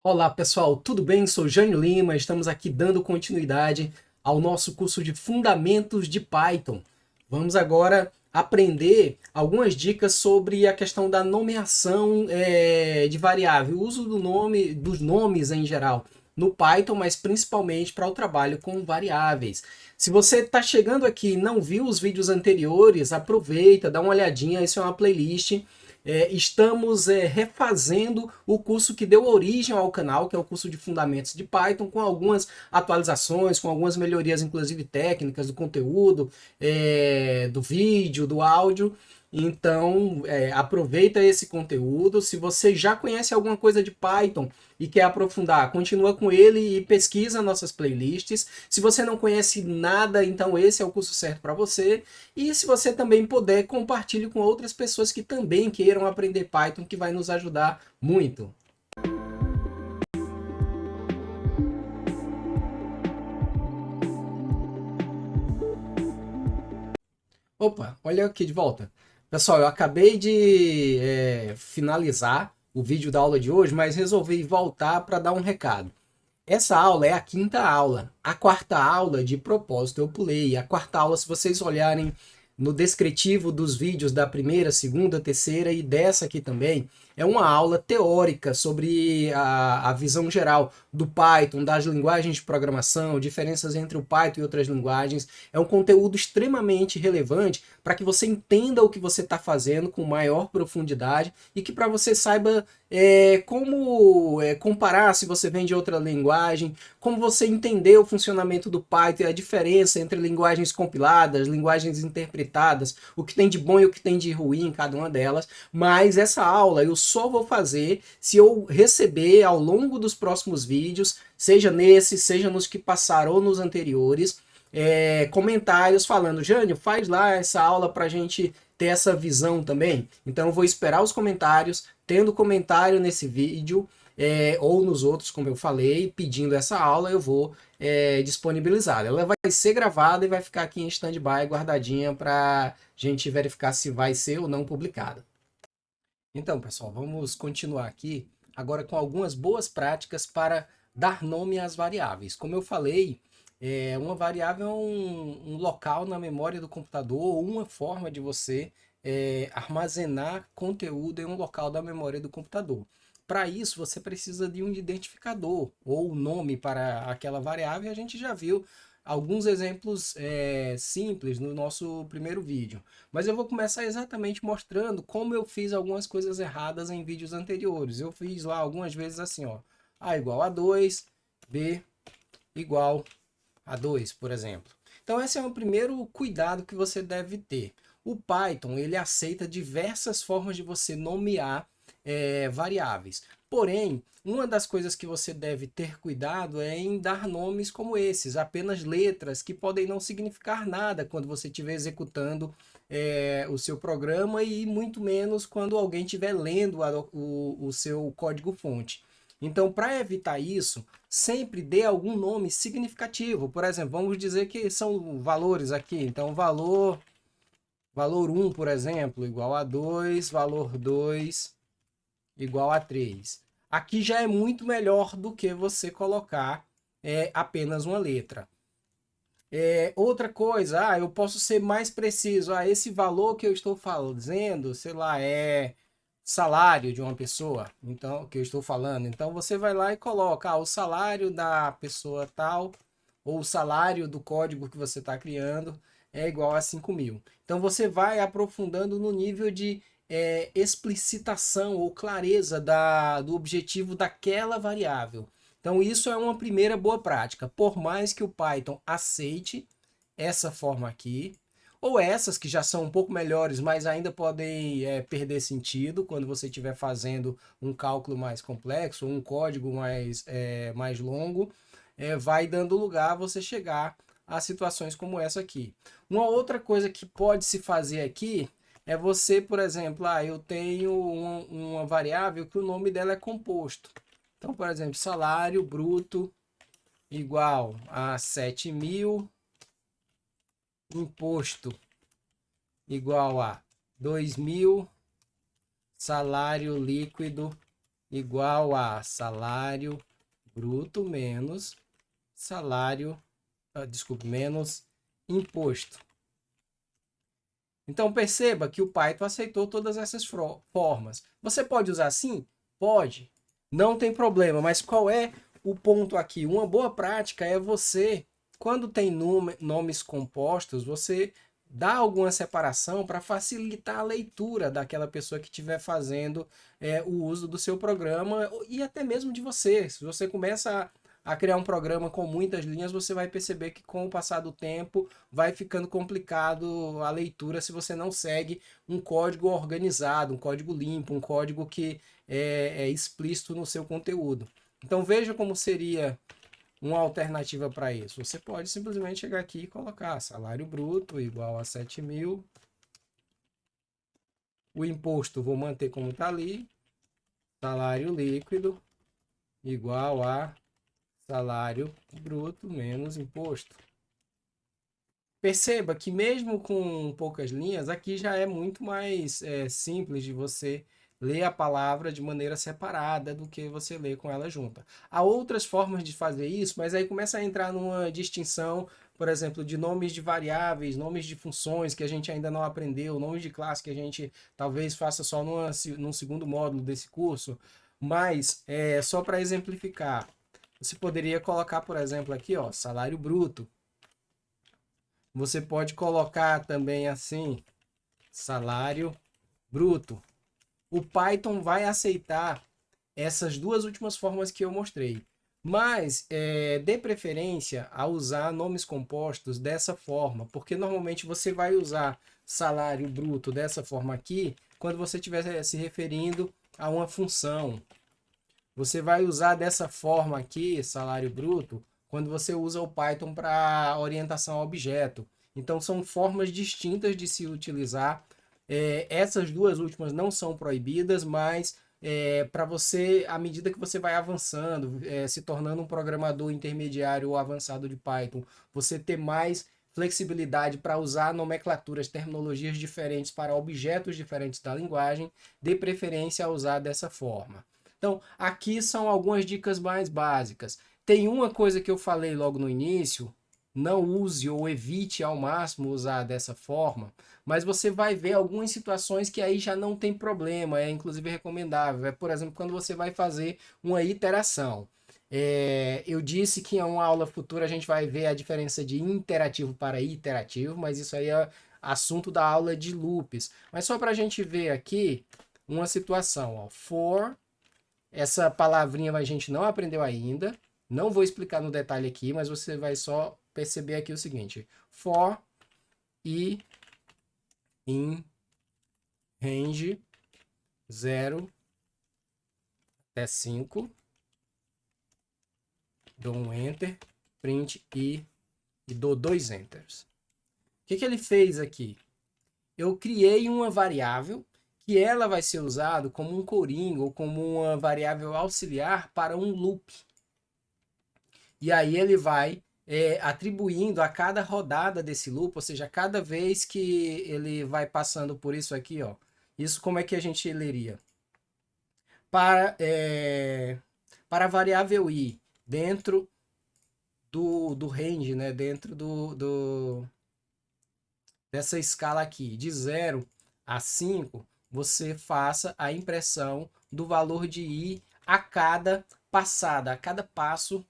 Olá pessoal, tudo bem? Sou Jânio Lima, estamos aqui dando continuidade ao nosso curso de Fundamentos de Python. Vamos agora aprender algumas dicas sobre a questão da nomeação de variável, o uso dos nomes em geral no Python, mas principalmente para o trabalho com variáveis. Se você está chegando aqui e não viu os vídeos anteriores, aproveita, dá uma olhadinha, isso é uma playlist. Estamos refazendo o curso que deu origem ao canal, que é o curso de Fundamentos de Python, com algumas atualizações, com algumas melhorias, inclusive técnicas do conteúdo, do vídeo, do áudio. Então, aproveita esse conteúdo. Se você já conhece alguma coisa de Python e quer aprofundar, continua com ele e pesquisa nossas playlists. Se você não conhece nada, então esse é o curso certo para você. E se você também puder, compartilhe com outras pessoas que também queiram aprender Python, que vai nos ajudar muito. Opa, olha aqui de volta. Pessoal, eu acabei de finalizar o vídeo da aula de hoje, mas resolvi voltar para dar um recado. Essa aula é a quinta aula. A quarta aula, de propósito, eu pulei. A quarta aula, se vocês olharem no descritivo dos vídeos da primeira, segunda, terceira e dessa aqui também, é uma aula teórica sobre a visão geral do Python, das linguagens de programação, diferenças entre o Python e outras linguagens. É um conteúdo extremamente relevante para que você entenda o que você está fazendo com maior profundidade e que para você saiba como comparar se você vem de outra linguagem, como você entender o funcionamento do Python e a diferença entre linguagens compiladas, linguagens interpretadas, o que tem de bom e o que tem de ruim em cada uma delas. Mas essa aula eu só vou fazer se eu receber ao longo dos próximos vídeos, seja nesse, seja nos que passaram ou nos anteriores, comentários falando, Jânio, faz lá essa aula para a gente ter essa visão também. Então eu vou esperar os comentários, tendo comentário nesse vídeo, ou nos outros, como eu falei, pedindo essa aula, eu vou disponibilizar. Ela vai ser gravada e vai ficar aqui em stand-by, guardadinha, para a gente verificar se vai ser ou não publicada. Então, pessoal, vamos continuar aqui agora com algumas boas práticas para dar nome às variáveis. Como eu falei, uma variável é um local na memória do computador ou uma forma de você armazenar conteúdo em um local da memória do computador. Para isso, você precisa de um identificador ou nome para aquela variável, e a gente já viu alguns exemplos simples no nosso primeiro vídeo. Mas eu vou começar exatamente mostrando como eu fiz algumas coisas erradas em vídeos anteriores. Eu fiz lá algumas vezes assim, ó, A igual a 2, B igual a 2, por exemplo. Então esse é o primeiro cuidado que você deve ter. O Python, ele aceita diversas formas de você nomear variáveis. Porém, uma das coisas que você deve ter cuidado é em dar nomes como esses, apenas letras que podem não significar nada quando você estiver executando o seu programa e muito menos quando alguém estiver lendo o seu código-fonte. Então, para evitar isso, sempre dê algum nome significativo. Por exemplo, vamos dizer que são valores aqui. Então, valor 1, por exemplo, igual a 2, valor 2 igual a 3. Aqui já é muito melhor do que você colocar apenas uma letra. Outra coisa, eu posso ser mais preciso. Esse valor que eu estou fazendo, sei lá, é salário de uma pessoa, então que eu estou falando. Então você vai lá e coloca o salário da pessoa tal, ou o salário do código que você está criando é igual a 5.000. Então você vai aprofundando no nível de explicitação ou clareza do objetivo daquela variável. Então, isso é uma primeira boa prática. Por mais que o Python aceite essa forma aqui, ou essas que já são um pouco melhores, mas ainda podem perder sentido quando você estiver fazendo um cálculo mais complexo, um código mais longo, vai dando lugar a você chegar a situações como essa aqui. Uma outra coisa que pode se fazer aqui é você, por exemplo, eu tenho uma variável que o nome dela é composto. Então, por exemplo, salário bruto igual a 7.000, imposto igual a 2.000, salário líquido igual a salário bruto menos salário, desculpe, menos imposto. Então perceba que o Python aceitou todas essas formas. Você pode usar assim? Pode. Não tem problema, mas qual é o ponto aqui? Uma boa prática é você, quando tem nomes compostos, você dá alguma separação para facilitar a leitura daquela pessoa que estiver fazendo o uso do seu programa e até mesmo de você. Se você começa a criar um programa com muitas linhas, você vai perceber que com o passar do tempo vai ficando complicado a leitura se você não segue um código organizado, um código limpo, um código que é explícito no seu conteúdo. Então veja como seria uma alternativa para isso. Você pode simplesmente chegar aqui e colocar salário bruto igual a 7.000. O imposto vou manter como está ali. Salário líquido igual a salário bruto menos imposto. Perceba que mesmo com poucas linhas, aqui já é muito mais simples de você ler a palavra de maneira separada do que você lê com ela junta. Há outras formas de fazer isso, mas aí começa a entrar numa distinção, por exemplo, de nomes de variáveis, nomes de funções que a gente ainda não aprendeu, nomes de classe que a gente talvez faça só num segundo módulo desse curso. Mas, só para exemplificar, você poderia colocar, por exemplo, aqui, ó, salário bruto. Você pode colocar também assim, salário bruto. O Python vai aceitar essas duas últimas formas que eu mostrei. Mas dê preferência a usar nomes compostos dessa forma, porque normalmente você vai usar salário bruto dessa forma aqui, quando você estiver se referindo a uma função. Você vai usar dessa forma aqui, salário bruto, quando você usa o Python para orientação a objeto. Então, são formas distintas de se utilizar. Essas duas últimas não são proibidas, mas para você, à medida que você vai avançando, se tornando um programador intermediário ou avançado de Python, você ter mais flexibilidade para usar nomenclaturas, terminologias diferentes para objetos diferentes da linguagem, dê preferência a usar dessa forma. Então, aqui são algumas dicas mais básicas. Tem uma coisa que eu falei logo no início, não use ou evite ao máximo usar dessa forma, mas você vai ver algumas situações que aí já não tem problema, é inclusive recomendável. Por exemplo, quando você vai fazer uma iteração. Eu disse que em uma aula futura a gente vai ver a diferença de interativo para iterativo, mas isso aí é assunto da aula de loops. Mas só para a gente ver aqui uma situação, ó, for. Essa palavrinha a gente não aprendeu ainda. Não vou explicar no detalhe aqui, mas você vai só perceber aqui o seguinte: for e in range 0 até 5. Dou um enter, print e dou 2 enters. O que ele fez aqui? Eu criei uma variável que ela vai ser usada como um coringa ou como uma variável auxiliar para um loop. E aí ele vai atribuindo a cada rodada desse loop, ou seja, cada vez que ele vai passando por isso aqui, ó. Isso como é que a gente leria? Para a variável i dentro do range, né? Dentro dessa escala aqui, de 0 a 5, você faça a impressão do valor de i a cada passada, a cada passo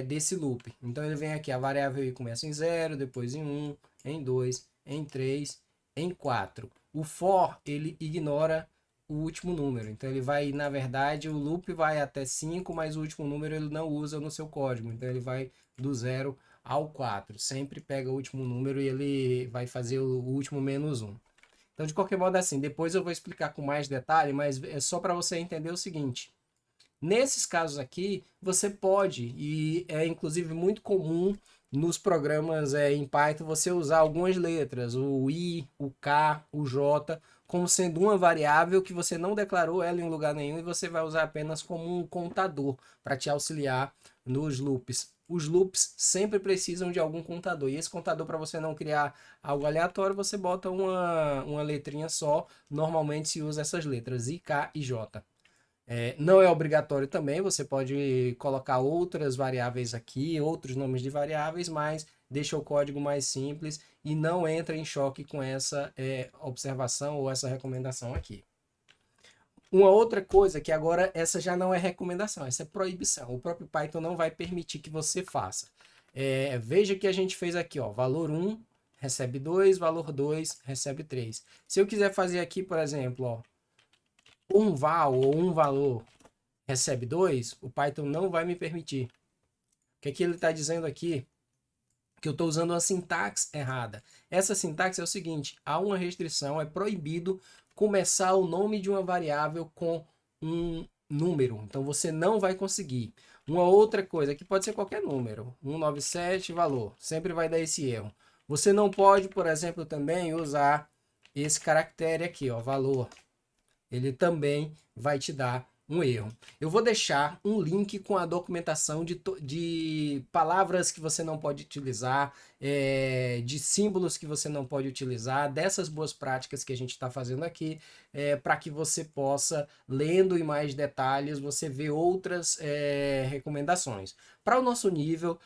desse loop. Então ele vem aqui, a variável i começa em 0, depois em 1, em 2, em 3, em 4. O for, ele ignora o último número. Então ele vai, na verdade, o loop vai até 5, mas o último número ele não usa no seu código. Então ele vai do 0 ao 4. Sempre pega o último número e ele vai fazer o último menos 1. Então, de qualquer modo, assim, depois eu vou explicar com mais detalhe, mas é só para você entender o seguinte. Nesses casos aqui, você pode, e é inclusive muito comum nos programas em Python, você usar algumas letras, o I, o K, o J, como sendo uma variável que você não declarou ela em lugar nenhum e você vai usar apenas como um contador para te auxiliar nos loops. Os loops sempre precisam de algum contador, e esse contador, para você não criar algo aleatório, você bota uma letrinha só, normalmente se usa essas letras, I, K e J. Não é obrigatório também, você pode colocar outras variáveis aqui, outros nomes de variáveis, mas deixa o código mais simples e não entra em choque com essa observação ou essa recomendação aqui. Uma outra coisa que agora essa já não é recomendação, essa é proibição. O próprio Python não vai permitir que você faça. Veja que a gente fez aqui, ó, valor 1 recebe 2, valor 2 recebe 3. Se eu quiser fazer aqui, por exemplo, ó, um val ou um valor recebe 2, o Python não vai me permitir. O que é que ele está dizendo aqui? Que eu estou usando uma sintaxe errada. Essa sintaxe é o seguinte: há uma restrição, é proibido começar o nome de uma variável com um número. Então você não vai conseguir. Uma outra coisa, que pode ser qualquer número, 197 valor, sempre vai dar esse erro. Você não pode, por exemplo, também usar esse caractere aqui, ó, valor. Ele também vai te dar um erro. Eu vou deixar um link com a documentação de palavras que você não pode utilizar, de símbolos que você não pode utilizar, dessas boas práticas que a gente está fazendo aqui, para que você possa, lendo em mais detalhes, você ver outras recomendações. Para o nosso nível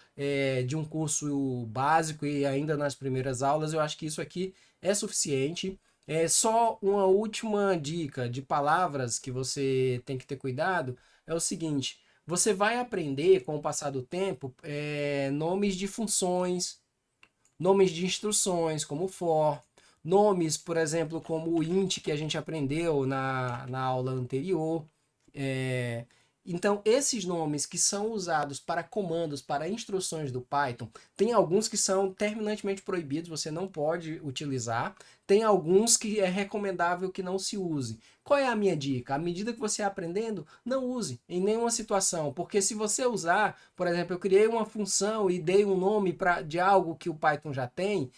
de um curso básico e ainda nas primeiras aulas, eu acho que isso aqui é suficiente. Só uma última dica de palavras que você tem que ter cuidado é o seguinte: você vai aprender com o passar do tempo nomes de funções, nomes de instruções, como for, nomes, por exemplo, como o int que a gente aprendeu na aula anterior. É, então, esses nomes que são usados para comandos, para instruções do Python, tem alguns que são terminantemente proibidos, você não pode utilizar. Tem alguns que é recomendável que não se use. Qual é a minha dica? À medida que você é aprendendo, não use em nenhuma situação, porque se você usar, por exemplo, eu criei uma função e dei um nome de algo que o Python já tem,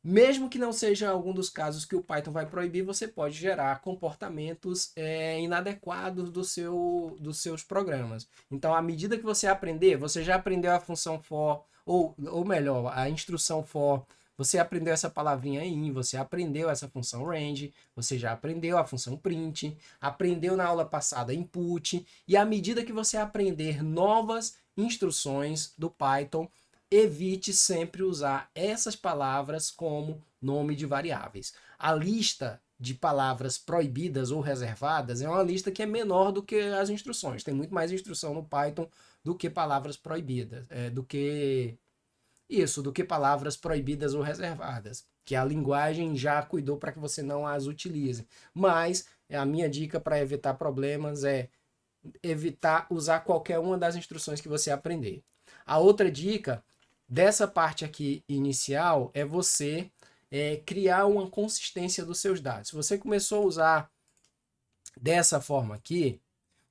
mesmo que não seja algum dos casos que o Python vai proibir, você pode gerar comportamentos inadequados dos seus programas. Então, à medida que você aprender, você já aprendeu a função for, ou melhor, a instrução for, você aprendeu essa palavrinha in, você aprendeu essa função range, você já aprendeu a função print, aprendeu na aula passada input, e à medida que você aprender novas instruções do Python, evite sempre usar essas palavras como nome de variáveis. A lista de palavras proibidas ou reservadas é uma lista que é menor do que as instruções. Tem muito mais instrução no Python do que palavras proibidas, do que palavras proibidas ou reservadas, que a linguagem já cuidou para que você não as utilize. Mas a minha dica para evitar problemas é evitar usar qualquer uma das instruções que você aprender. A outra dica dessa parte aqui inicial é você criar uma consistência dos seus dados. Se você começou a usar dessa forma aqui,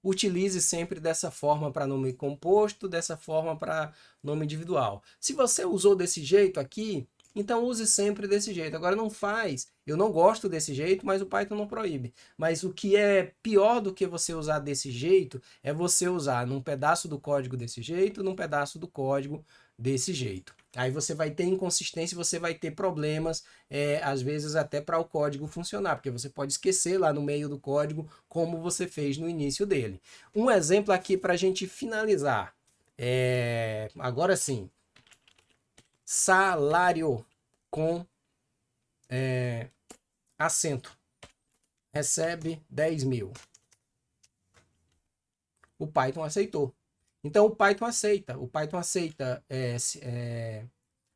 utilize sempre dessa forma para nome composto, dessa forma para nome individual. Se você usou desse jeito aqui, então use sempre desse jeito. Agora não faz. Eu não gosto desse jeito, mas o Python não proíbe. Mas o que é pior do que você usar desse jeito é você usar num pedaço do código desse jeito, num pedaço do código desse jeito. Aí você vai ter inconsistência, você vai ter problemas, às vezes até para o código funcionar, porque você pode esquecer lá no meio do código como você fez no início dele. Um exemplo aqui para a gente finalizar. Agora sim, salário com acento. Recebe 10 mil. O Python aceitou. Então o Python aceita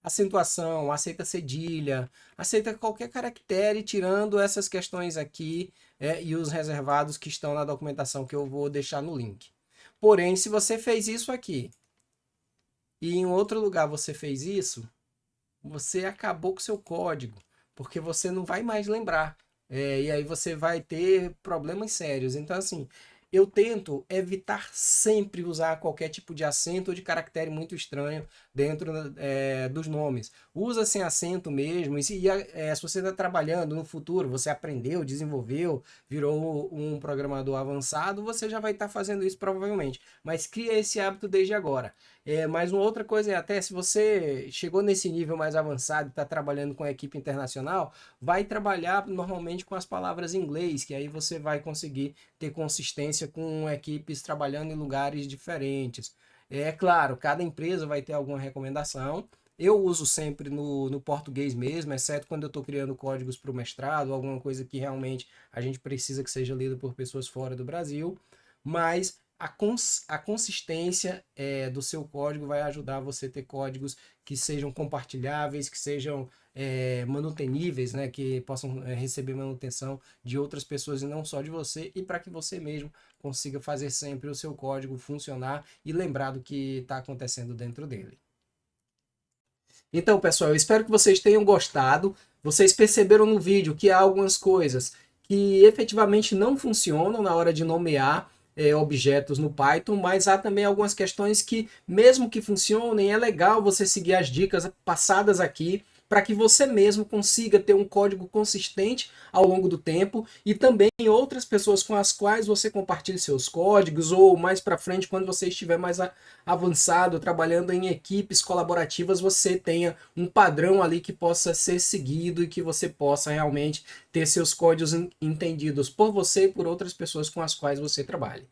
acentuação, aceita cedilha, aceita qualquer caractere, tirando essas questões aqui e os reservados que estão na documentação que eu vou deixar no link. Porém, se você fez isso aqui e em outro lugar você fez isso, você acabou com o seu código, porque você não vai mais lembrar. E aí você vai ter problemas sérios. Então, assim, eu tento evitar sempre usar qualquer tipo de acento ou de caractere muito estranho dentro dos nomes. Usa sem acento mesmo. E se você está trabalhando no futuro, você aprendeu, desenvolveu, virou um programador avançado, você já vai estar fazendo isso provavelmente. Mas cria esse hábito desde agora. Mas uma outra coisa é até se você chegou nesse nível mais avançado e está trabalhando com a equipe internacional, vai trabalhar normalmente com as palavras em inglês, que aí você vai conseguir ter consistência com equipes trabalhando em lugares diferentes. É claro, cada empresa vai ter alguma recomendação. Eu uso sempre no português mesmo, exceto quando eu estou criando códigos para o mestrado, alguma coisa que realmente a gente precisa que seja lida por pessoas fora do Brasil. Mas a consistência do seu código vai ajudar você a ter códigos que sejam compartilháveis, que sejam manuteníveis, né, que possam receber manutenção de outras pessoas e não só de você, e para que você mesmo consiga fazer sempre o seu código funcionar e lembrar do que está acontecendo dentro dele. Então, pessoal, eu espero que vocês tenham gostado. Vocês perceberam no vídeo que há algumas coisas que efetivamente não funcionam na hora de nomear objetos no Python, mas há também algumas questões que, mesmo que funcionem, é legal você seguir as dicas passadas aqui para que você mesmo consiga ter um código consistente ao longo do tempo e também outras pessoas com as quais você compartilhe seus códigos ou mais para frente, quando você estiver mais avançado, trabalhando em equipes colaborativas, você tenha um padrão ali que possa ser seguido e que você possa realmente ter seus códigos entendidos por você e por outras pessoas com as quais você trabalha.